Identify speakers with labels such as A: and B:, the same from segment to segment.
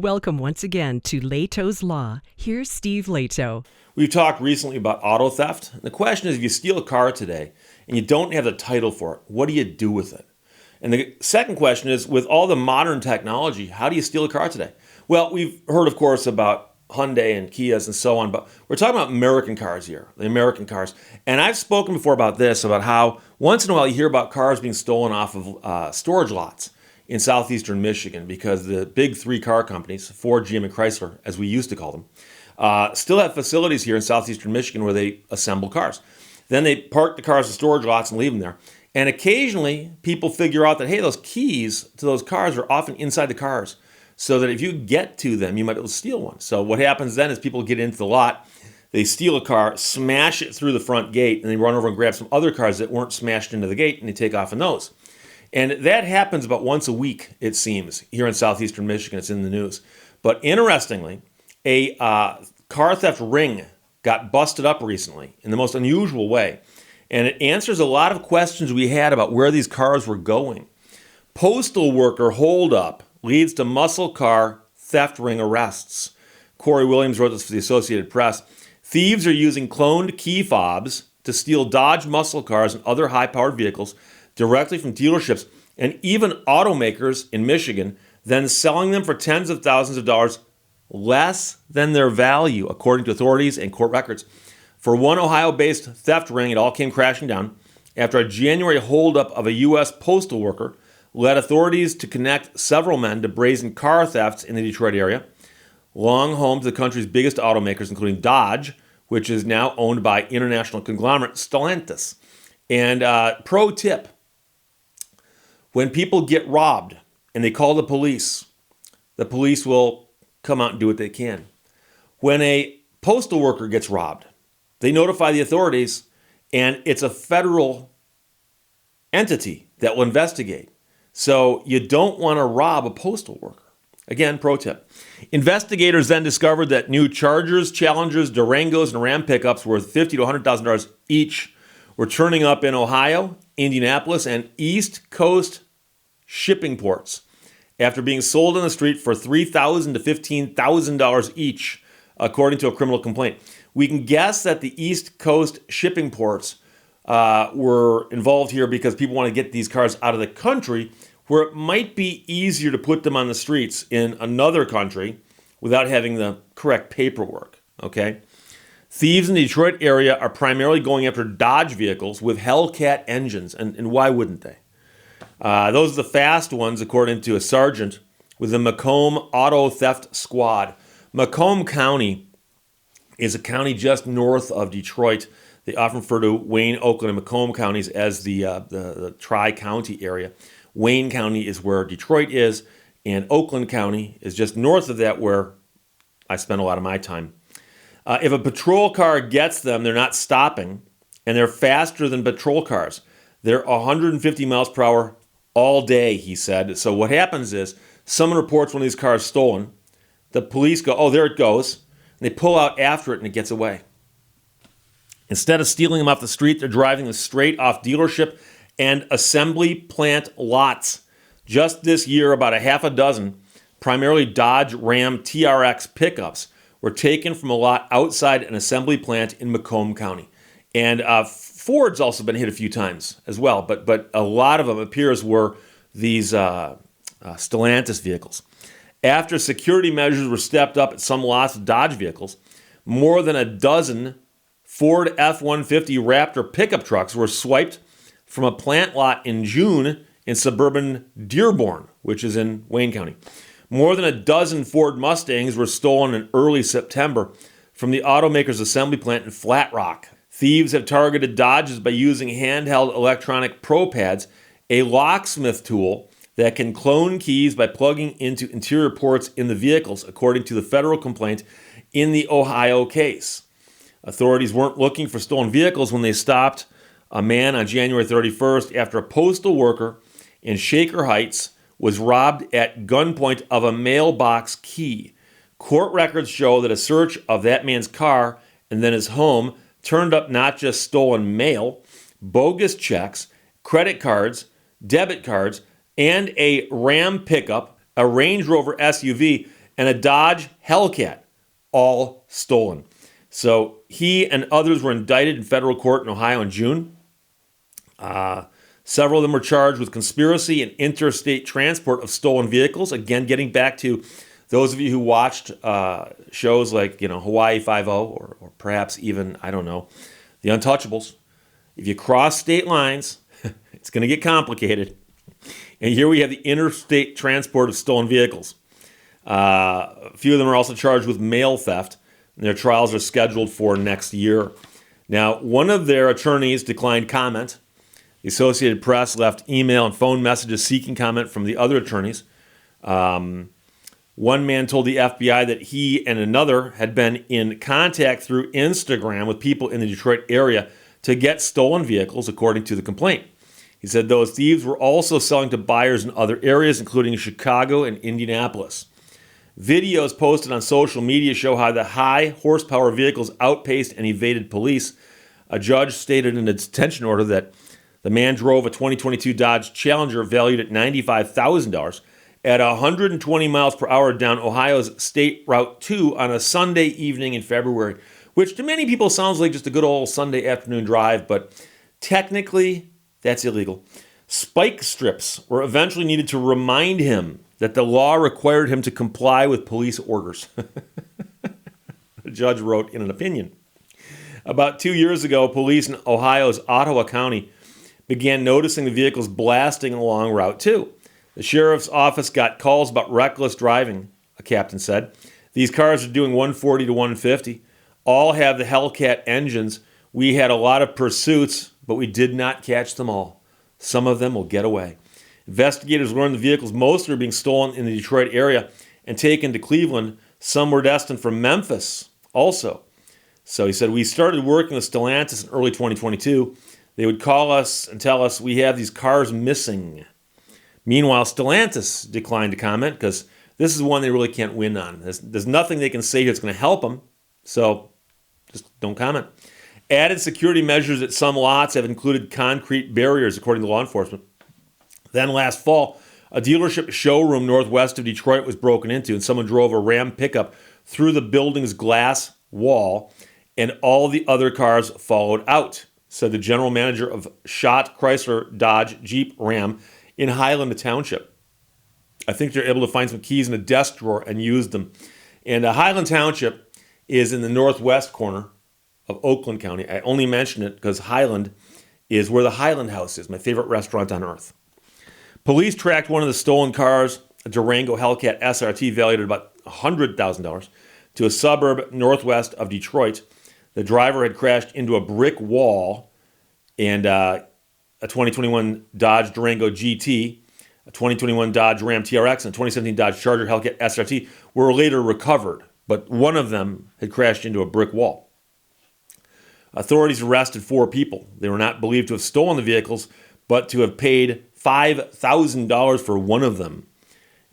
A: Welcome once again to Lehto's Law. Here's Steve Lehto.
B: We've talked recently about auto theft. The question is, if you steal a car today and you don't have the title for it, what do you do with it? And the second question is, with all the modern technology, how do you steal a car today? Well, we've heard, of course, about Hyundai and Kias and so on, but we're talking about American cars here, the American cars. And I've spoken before about this, about how once in a while you hear about cars being stolen off of storage lots in southeastern Michigan because the big three car companies, Ford, GM, and Chrysler, as we used to call them, still have facilities here in southeastern Michigan where they assemble cars. Then they park the cars in storage lots and leave them there. And occasionally people figure out that, hey, those keys to those cars are often inside the cars, so that if you get to them, you might be able to steal one. So what happens then is people get into the lot, they steal a car, smash it through the front gate, and they run over and grab some other cars that weren't smashed into the gate, and they take off in those. And that happens about once a week, it seems, here in southeastern Michigan. It's in the news. But interestingly, a car theft ring got busted up recently in the most unusual way. And it answers a lot of questions we had about where these cars were going. Postal worker holdup leads to muscle car theft ring arrests. Corey Williams wrote this for the Associated Press. Thieves are using cloned key fobs to steal Dodge muscle cars and other high-powered vehicles directly from dealerships and even automakers in Michigan, then selling them for tens of thousands of dollars less than their value, according to authorities and court records. For one Ohio-based theft ring, it all came crashing down after a January holdup of a U.S. postal worker led authorities to connect several men to brazen car thefts in the Detroit area, long home to the country's biggest automakers, including Dodge, which is now owned by international conglomerate Stellantis. And pro tip, when people get robbed and they call the police will come out and do what they can. When a postal worker gets robbed, they notify the authorities, and it's a federal entity that will investigate. So you don't want to rob a postal worker. Again, pro tip. Investigators then discovered that new Chargers, Challengers, Durangos, and Ram pickups worth $50,000 to $100,000 each were turning up in Ohio, Indianapolis, and East Coast shipping ports after being sold on the street for $3,000 to $15,000 each, according to a criminal complaint. We can guess that the East Coast shipping ports were involved here because people want to get these cars out of the country, where it might be easier to put them on the streets in another country without having the correct paperwork, okay? Thieves in the Detroit area are primarily going after Dodge vehicles with Hellcat engines, and why wouldn't they? Those are the fast ones, according to a sergeant with the Macomb Auto Theft Squad. Macomb County is a county just north of Detroit. They often refer to Wayne, Oakland, and Macomb counties as the tri-county area. Wayne County is where Detroit is, and Oakland County is just north of that, where I spend a lot of my time. If a patrol car gets them, they're not stopping, and they're faster than patrol cars. They're 150 miles per hour all day, he said. So what happens is, someone reports one of these cars stolen. The police go, oh, there it goes. And they pull out after it, and it gets away. Instead of stealing them off the street, they're driving them straight off dealership and assembly plant lots. Just this year, about a half a dozen, primarily Dodge Ram TRX pickups, were taken from a lot outside an assembly plant in Macomb County. And Ford's also been hit a few times as well, but a lot of them appears were these Stellantis vehicles. After security measures were stepped up at some lots of Dodge vehicles, more than a dozen Ford F-150 Raptor pickup trucks were swiped from a plant lot in June in suburban Dearborn, which is in Wayne County. More than a dozen Ford Mustangs were stolen in early September from the automaker's assembly plant in Flat Rock. Thieves have targeted Dodges by using handheld electronic pro pads, a locksmith tool that can clone keys by plugging into interior ports in the vehicles, according to the federal complaint in the Ohio case. Authorities weren't looking for stolen vehicles when they stopped a man on January 31st after a postal worker in Shaker Heights was robbed at gunpoint of a mailbox key. Court records show that a search of that man's car and then his home turned up not just stolen mail, bogus checks, credit cards, debit cards, and a Ram pickup, a Range Rover SUV, and a Dodge Hellcat, all stolen. So he and others were indicted in federal court in Ohio in June. Several of them were charged with conspiracy and interstate transport of stolen vehicles. Again, getting back to those of you who watched shows like, Hawaii Five-0 or perhaps even, I don't know, The Untouchables. If you cross state lines, it's going to get complicated. And here we have the interstate transport of stolen vehicles. A few of them are also charged with mail theft, and their trials are scheduled for next year. Now, one of their attorneys declined comment. The Associated Press left email and phone messages seeking comment from the other attorneys. One man told the FBI that he and another had been in contact through Instagram with people in the Detroit area to get stolen vehicles, according to the complaint. He said those thieves were also selling to buyers in other areas, including Chicago and Indianapolis. Videos posted on social media show how the high horsepower vehicles outpaced and evaded police. A judge stated in a detention order that the man drove a 2022 Dodge Challenger valued at $95,000 at 120 miles per hour down Ohio's State Route 2 on a Sunday evening in February, which to many people sounds like just a good old Sunday afternoon drive, but technically that's illegal. Spike strips were eventually needed to remind him that the law required him to comply with police orders. The judge wrote in an opinion. About 2 years ago, police in Ohio's Ottawa County began noticing the vehicles blasting along Route 2. The sheriff's office got calls about reckless driving, a captain said. These cars are doing 140 to 150. All have the Hellcat engines. We had a lot of pursuits, but we did not catch them all. Some of them will get away. Investigators learned the vehicles mostly are being stolen in the Detroit area and taken to Cleveland. Some were destined for Memphis also. So he said, we started working with Stellantis in early 2022. They would call us and tell us we have these cars missing. Meanwhile, Stellantis declined to comment because this is one they really can't win on. There's nothing they can say that's going to help them, so just don't comment. Added security measures at some lots have included concrete barriers, according to law enforcement. Then last fall, a dealership showroom northwest of Detroit was broken into, and someone drove a Ram pickup through the building's glass wall, and all the other cars followed out, said the general manager of Schott Chrysler Dodge Jeep Ram in Highland Township. I think they're able to find some keys in a desk drawer and use them. And Highland Township is in the northwest corner of Oakland County. I only mention it because Highland is where the Highland House is, my favorite restaurant on earth. Police tracked one of the stolen cars, a Durango Hellcat SRT valued at about $100,000, to a suburb northwest of Detroit. The driver had crashed into a brick wall, and a 2021 Dodge Durango GT, a 2021 Dodge Ram TRX, and a 2017 Dodge Charger Hellcat SRT were later recovered, but one of them had crashed into a brick wall. Authorities arrested 4 people. They were not believed to have stolen the vehicles, but to have paid $5,000 for one of them.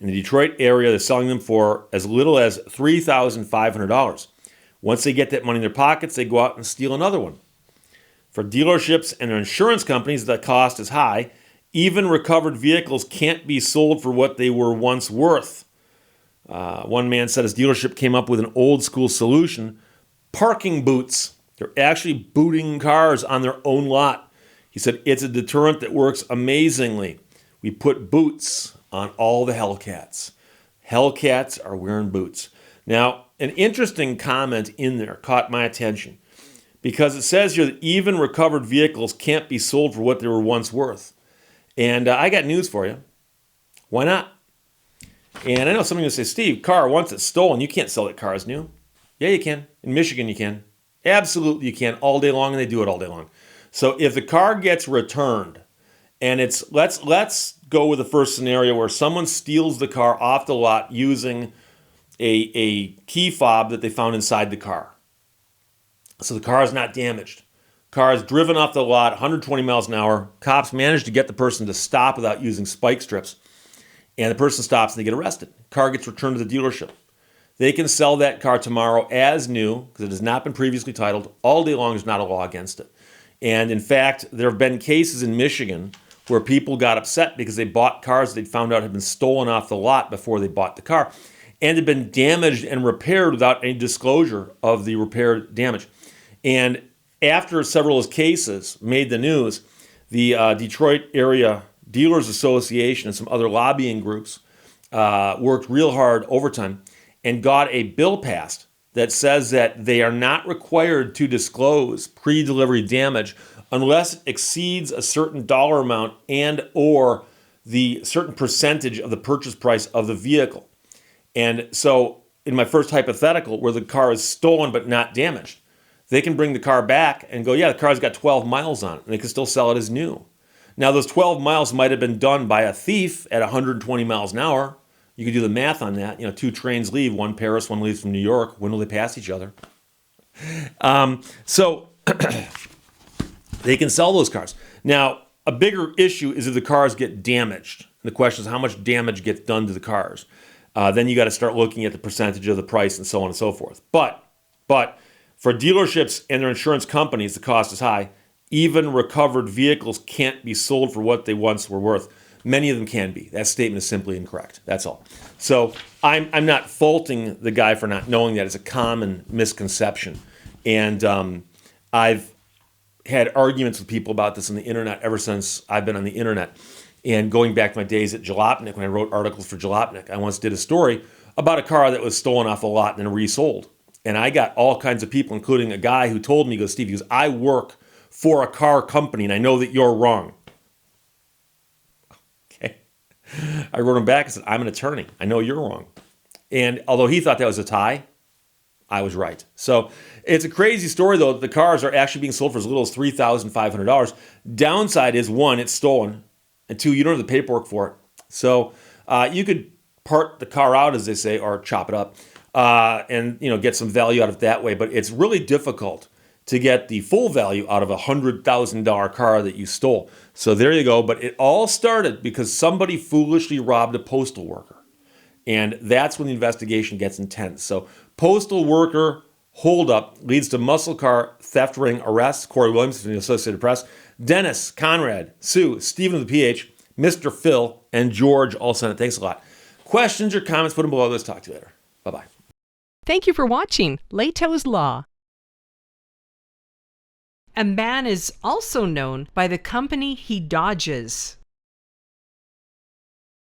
B: In the Detroit area, they're selling them for as little as $3,500. Once they get that money in their pockets, they go out and steal another one. For dealerships and insurance companies, the cost is high. Even recovered vehicles can't be sold for what they were once worth. One man said his dealership came up with an old school solution, parking boots. They're actually booting cars on their own lot. He said, it's a deterrent that works amazingly. We put boots on all the Hellcats. Hellcats are wearing boots. Now, an interesting comment in there caught my attention because it says here that even recovered vehicles can't be sold for what they were once worth. And I got news for you. Why not? And I know some of you say, Steve, car, once it's stolen, you can't sell that car as new. Yeah, you can. In Michigan, you can. Absolutely, you can all day long, and they do it all day long. So if the car gets returned, and it's let's go with the first scenario where someone steals the car off the lot using a key fob that they found inside the car. So the car is not damaged. Car is driven off the lot, 120 miles an hour. Cops manage to get the person to stop without using spike strips. And the person stops and they get arrested. Car gets returned to the dealership. They can sell that car tomorrow as new because it has not been previously titled. All day long, there's not a law against it. And in fact, there have been cases in Michigan where people got upset because they bought cars they'd found out had been stolen off the lot before they bought the car. and had been damaged and repaired without any disclosure of the repair damage. And after several of those cases made the news, the Detroit Area Dealers Association and some other lobbying groups worked real hard overtime and got a bill passed that says that they are not required to disclose pre-delivery damage unless it exceeds a certain dollar amount and or the certain percentage of the purchase price of the vehicle. And so in my first hypothetical, where the car is stolen but not damaged, they can bring the car back and go, yeah, the car's got 12 miles on it, and they can still sell it as new. Now, those 12 miles might have been done by a thief at 120 miles an hour. You could do the math on that. You know, 2 trains leave, one Paris, one leaves from New York. When will they pass each other? So they can sell those cars. Now, a bigger issue is if the cars get damaged. The question is how much damage gets done to the cars. Then you got to start looking at the percentage of the price and so on and so forth. But for dealerships and their insurance companies, the cost is high. Even recovered vehicles can't be sold for what they once were worth. Many of them can be. That statement is simply incorrect. That's all. So I'm not faulting the guy for not knowing that. It's a common misconception. And I've had arguments with people about this on the internet ever since I've been on the internet. And going back to my days at Jalopnik, when I wrote articles for Jalopnik, I once did a story about a car that was stolen off the lot and then resold. And I got all kinds of people, including a guy who told me, he goes, Steve, he goes, I work for a car company and I know that you're wrong. Okay. I wrote him back and said, I'm an attorney. I know you're wrong. And although he thought that was a tie, I was right. So it's a crazy story, though. The cars are actually being sold for as little as $3,500. Downside is, one, it's stolen. And two, you don't have the paperwork for it. So you could part the car out, as they say, or chop it up and get some value out of it that way. But it's really difficult to get the full value out of a $100,000 car that you stole. So there you go. But it all started because somebody foolishly robbed a postal worker. And that's when the investigation gets intense. So postal worker holdup leads to muscle car theft ring arrest. Corey Williams from the Associated Press. Dennis, Conrad, Sue, Stephen of the PH, Mr. Phil, and George all sent it. Thanks a lot. Questions or comments, put them below. Let's talk to you later. Bye-bye.
A: Thank you for watching Lehto's Law. A man is also known by the company he dodges.